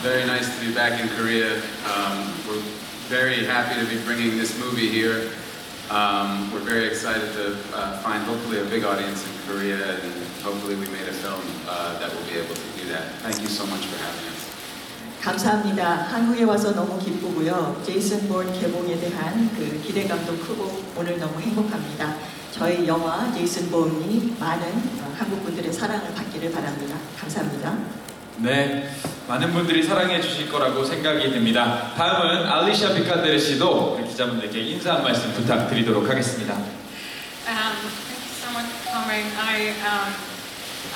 very nice to be back in Korea. We're very happy to be bringing this movie here. We're very excited to find hopefully a big audience in Korea, and hopefully we made a film that will be able to do that. Thank you so much for having us. 감사합니다. 한국에 와서 너무 기쁘고요. 제이슨 본 개봉에 대한 그 기대감도 크고 오늘 너무 행복합니다. 저희 영화 제이슨 본이 많은 한국 분들의 사랑을 받기를 바랍니다. 감사합니다. 네, 많은 분들이 사랑해 주실 거라고 생각이 듭니다. 다음은 알리샤 비칸데르 씨도 우리 기자분들께 인사 한 말씀 부탁드리도록 하겠습니다. Thank you so much for coming.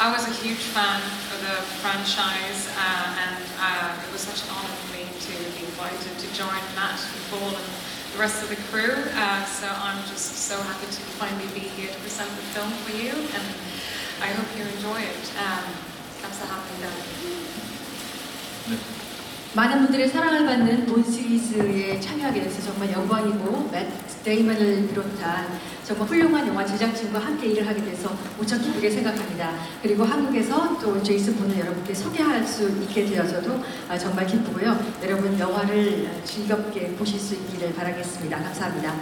I was a huge fan of the franchise, and it was such an honor for me to be invited to join Matt and Paul and the rest of the crew. So I'm just so happy to finally be here to present the film for you, and I hope you enjoy it. 감사합니다. 네. 많은 분들의 사랑을 받는 본 시리즈에 참여하게 돼서 정말 영광이고, 맷 데이먼을 비롯한 정말 훌륭한 영화 제작진과 함께 일을 하게 돼서 무척 기쁘게 생각합니다. 그리고 한국에서 또 제이슨 본을 여러분께 소개할 수 있게 되어서도 정말 기쁘고요. 여러분 영화를 즐겁게 보실 수 있기를 바라겠습니다. 감사합니다.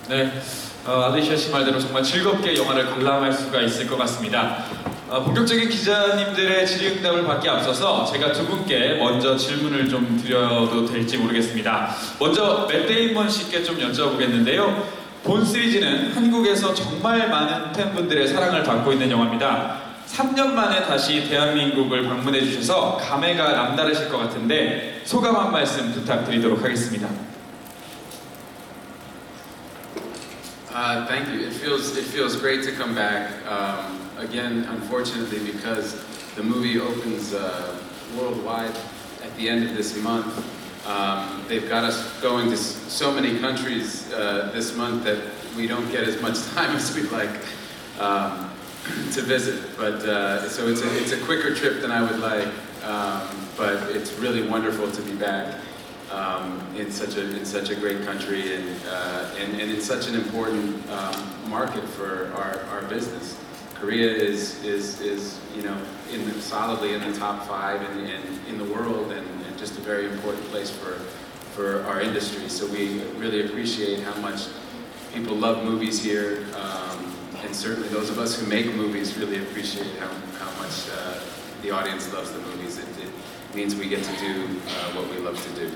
네, 알리샤 씨 말대로 정말 즐겁게 영화를 관람할 수가 있을 것 같습니다. 본격적인 기자님들의 질의응답을 받기 앞서서 제가 두 분께 먼저 질문을 좀 드려도 될지 모르겠습니다. 먼저 맷 데이먼 씨께 좀 여쭤보겠는데요. 본 시리즈는 한국에서 정말 많은 팬분들의 사랑을 받고 있는 영화입니다. 3년 만에 다시 대한민국을 방문해 주셔서 감회가 남다르실 것 같은데 소감 한 말씀 부탁드리도록 하겠습니다. Thank you. It feels great to come back. Again, unfortunately, because the movie opens worldwide at the end of this month, they've got us going to so many countries this month that we don't get as much time as we'd like to visit. But so it's a quicker trip than I would like, but it's really wonderful to be back. In such a great country and in such an important market for our business. Korea is solidly in the top 5 in the world and just a very important place for our industry. So we really appreciate how much people love movies here, and certainly those of us who make movies really appreciate how much the audience loves the movies. It means we get to do what we love to do.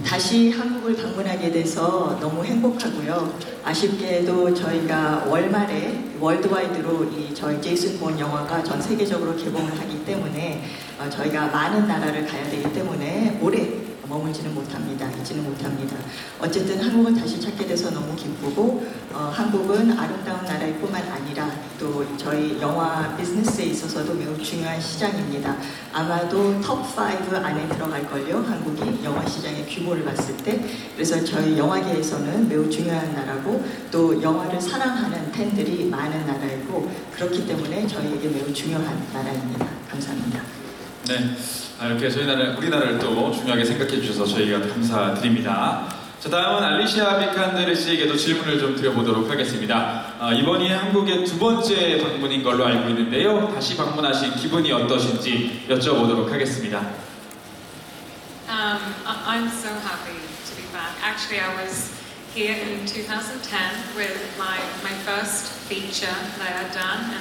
다시 한국을 방문하게 돼서 너무 행복하고요. 아쉽게도 저희가 월말에 월드와이드로 이 저희 제이슨 본 영화가 전 세계적으로 개봉을 하기 때문에 저희가 많은 나라를 가야 되기 때문에 오래 머물지는 못합니다. 있지는 못합니다. 어쨌든 한국을 다시 찾게 돼서 너무 기쁘고 한국은 아름다운 나라일 뿐만 아니라 또 저희 영화 비즈니스에 있어서도 매우 중요한 시장입니다. 아마도 톱5 안에 들어갈걸요. 한국이 영화 시장의 규모를 봤을 때. 그래서 저희 영화계에서는 매우 중요한 나라고 또 영화를 사랑하는 팬들이 많은 나라이고 그렇기 때문에 저희에게 매우 중요한 나라입니다. 감사합니다. 네, 이렇게 우리나라를 또 중요하게 생각해 주셔서 저희가 감사드립니다. 자, 다음은 알리샤 비칸데르 씨에게도 질문을 좀 드려보도록 하겠습니다. 이번이 한국의 두 번째 방문인 걸로 알고 있는데요. 다시 방문하신 기분이 어떠신지 여쭤보도록 하겠습니다. I'm so happy to be back. Actually, I was here in 2010 with my first feature that I had done,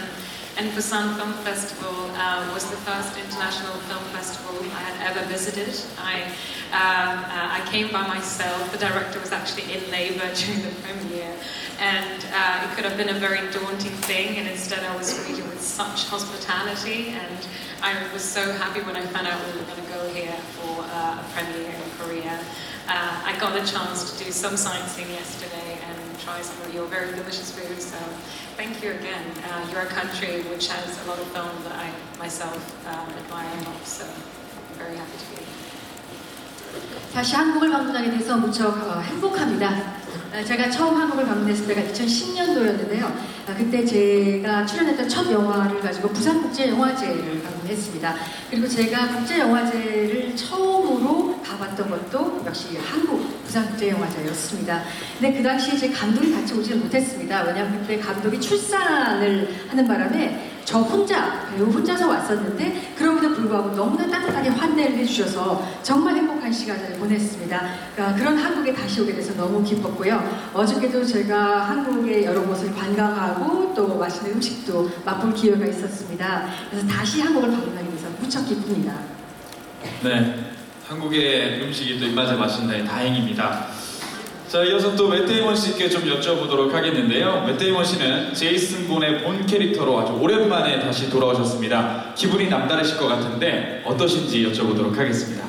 and Busan Film Festival was the first international film festival I had ever visited. I came by myself. The director was actually in labor during the premiere, and it could have been a very daunting thing, and instead I was greeted with such hospitality, and I was so happy when I found out we were going to go here for a premiere in Korea. I got a chance to do some sightseeing yesterday and try some of your very delicious food, so thank you again. You're a country which has a lot of film that I myself admire and love, so I'm very happy to be here. 다시 한국을 방문하게 돼서 무척 행복합니다. 제가 처음 한국을 방문했을 때가 2010년도였는데요. 그때 제가 출연했던 첫 영화를 가지고 부산국제영화제를 방문했습니다. 그리고 제가 국제영화제를 처음으로 가봤던 것도 역시 한국 부산국제영화제였습니다. 근데 그 당시에 제 감독이 같이 오지는 못했습니다. 왜냐하면 그때 감독이 출산을 하는 바람에 저 혼자, 배우 혼자서 왔었는데 그러고 그럼에도 불구하고 너무나 따뜻하게 환대를 해주셔서 정말 행복한 시간을 보냈습니다. 그런 한국에 다시 오게 돼서 너무 기뻤고요. 어저께도 제가 한국의 여러 곳을 관광하고 또 맛있는 음식도 맛볼 기회가 있었습니다. 그래서 다시 한국을 방문하게 돼서 무척 기쁩니다. 네, 한국의 음식이 또 입맛에 맞춘다니 다행입니다. 자, 이어서 또 맷 데이먼 씨께 좀 여쭤보도록 하겠는데요. 맷 데이먼 씨는 제이슨 본의 본 캐릭터로 아주 오랜만에 다시 돌아오셨습니다. 기분이 남다르실 것 같은데 어떠신지 여쭤보도록 하겠습니다.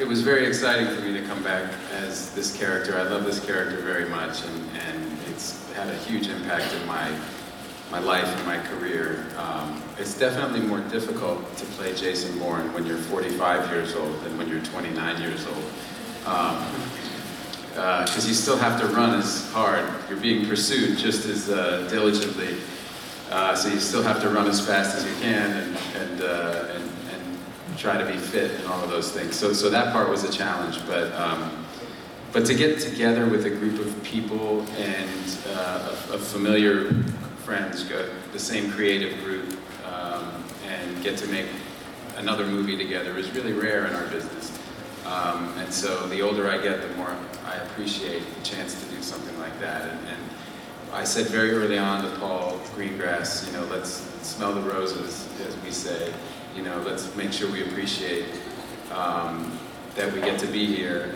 It was very exciting for me to come back as this character. I love this character very much, and it's had a huge impact in my life and my career. It's definitely more difficult to play Jason Bourne when you're 45 years old than when you're 29 years old. Because you still have to run as hard. You're being pursued just as diligently. So you still have to run as fast as you can and try to be fit and all of those things. So that part was a challenge. But to get together with a group of people and of familiar friends, the same creative group, and get to make another movie together is really rare in our business. And so the older I get, the more I appreciate the chance to do something like that. And I said very early on to Paul Greengrass, you know, let's smell the roses, as we say. You know, let's make sure we appreciate that we get to be here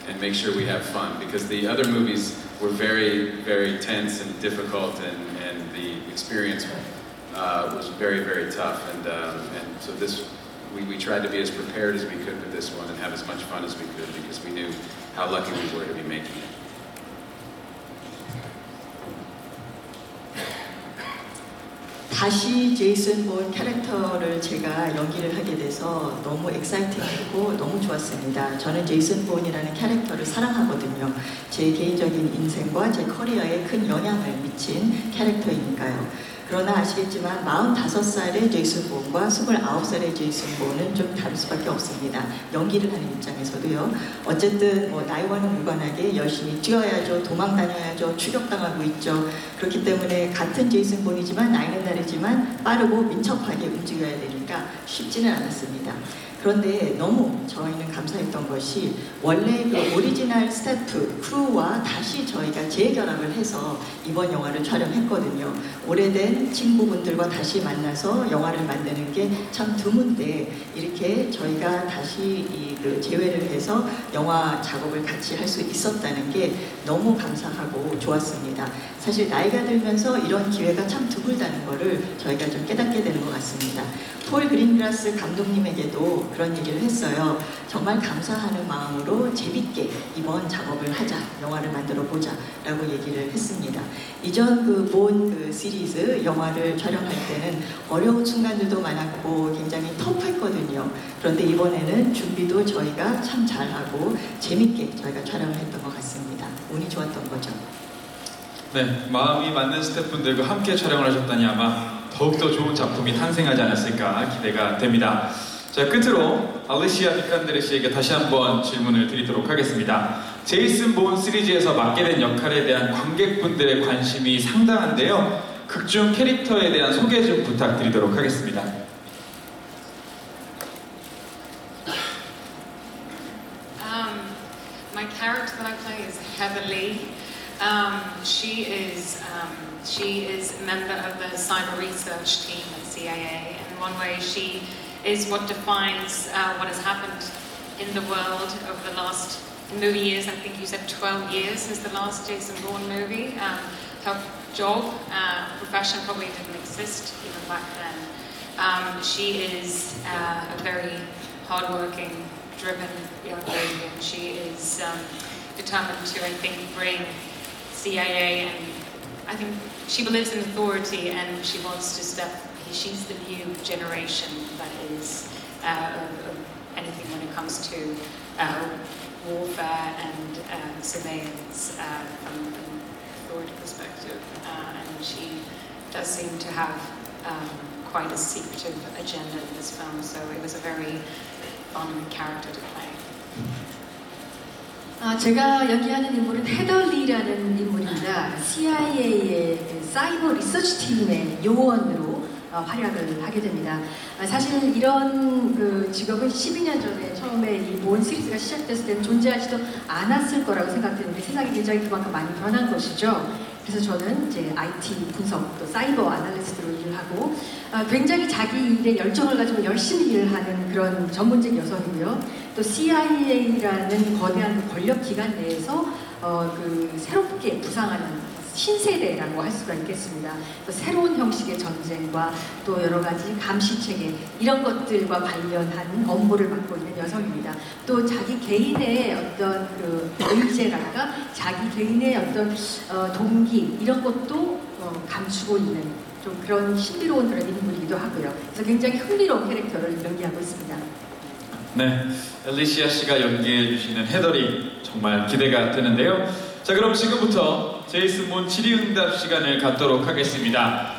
and make sure we have fun, because the other movies were very, very tense and difficult, and the experience was very, very tough. And so we tried to be as prepared as we could with this one and have as much fun as we could, because we knew how lucky we were to be making it. 다시 제이슨 본 캐릭터를 제가 연기를 하게 돼서 너무 엑사이팅했고 너무 좋았습니다. 저는 제이슨 본이라는 캐릭터를 사랑하거든요. 제 개인적인 인생과 제 커리어에 큰 영향을 미친 캐릭터이니까요. 그러나 아시겠지만 45살의 제이슨 본과 29살의 제이슨 본은 좀 다를 수밖에 없습니다. 연기를 하는 입장에서도요. 어쨌든 뭐 나이와는 무관하게 열심히 뛰어야죠. 도망 다녀야죠. 추격당하고 있죠. 그렇기 때문에 같은 제이슨 본이지만 나이는 다르지만 빠르고 민첩하게 움직여야 되니까 쉽지는 않았습니다. 그런데 너무 저희는 감사했던 것이 원래 그 오리지널 스태프, 크루와 다시 저희가 재결합을 해서 이번 영화를 촬영했거든요. 오래된 친구분들과 다시 만나서 영화를 만드는 게 참 드문데 이렇게 저희가 다시 그 재회를 해서 영화 작업을 같이 할 수 있었다는 게 너무 감사하고 좋았습니다. 사실 나이가 들면서 이런 기회가 참 드물다는 거를 저희가 좀 깨닫게 되는 것 같습니다. 폴 그린그라스 감독님에게도 그런 얘기를 했어요. 정말 감사하는 마음으로 재밌게 이번 작업을 하자, 영화를 만들어 보자 라고 얘기를 했습니다. 이전 그 본 시리즈 영화를 촬영할 때는 어려운 순간들도 많았고 굉장히 터프했거든요. 그런데 이번에는 준비도 저희가 참 잘하고 재밌게 저희가 촬영을 했던 것 같습니다. 운이 좋았던 거죠. 네, 마음이 맞는 스태프분들과 함께 촬영을 하셨다니 아마 더욱더 좋은 작품이 탄생하지 않았을까 기대가 됩니다. 자, 끝으로 알리시아 비칸데르 씨에게 다시 한번 질문을 드리도록 하겠습니다. 제이슨 본 시리즈에서 맡게 된 역할에 대한 관객분들의 관심이 상당한데요. 극중 캐릭터에 대한 소개 좀 부탁드리도록 하겠습니다. My character that I play is Heather Lee. She is a member of the cyber research team at CIA, and in one way she is what defines what has happened in the world over the last movie years. I think you said 12 years since the last Jason Bourne movie. Her job, profession probably didn't exist even back then. She is a very hardworking, driven young lady, and she is determined to, I think, bring CIA, and I think she believes in authority, and she wants to she's the new generation that is of anything when it comes to warfare and surveillance from an authority perspective, and she does seem to have quite a secretive agenda in this film, so it was a very fun character to play. 제가 연기하는 인물은 헤더 리라는 인물입니다. CIA에서 사이버 리서치 팀의 요원으로 활약을 하게 됩니다. 사실 이런 그 직업은 12년 전에 처음에 이 본 시리즈가 시작됐을 때는 존재하지도 않았을 거라고 생각했는데 세상이 굉장히 그만큼 많이 변한 것이죠. 그래서 저는 이제 IT 분석 또 사이버 아날리스트로 일을 하고 굉장히 자기 일에 열정을 가지고 열심히 일을 하는 그런 전문직 여성이고요. 또 CIA라는 거대한 권력 기관 내에서 그 새롭게 부상하는 신세대라고 할 수가 있겠습니다. 또 새로운 형식의 전쟁과 또 여러 가지 감시 체계 이런 것들과 관련한 업무를 맡고 있는 여성입니다. 또 자기 개인의 어떤 그 의제랄까, 자기 개인의 어떤 동기 이런 것도 감추고 있는 좀 그런 신비로운 그런 인물이기도 하고요. 그래서 굉장히 흥미로운 캐릭터를 연기하고 있습니다. 네, 엘리시아 씨가 연기해 주시는 헤더리 정말 기대가 되는데요. 자, 그럼 지금부터 제이슨 본 질의응답 시간을 갖도록 하겠습니다.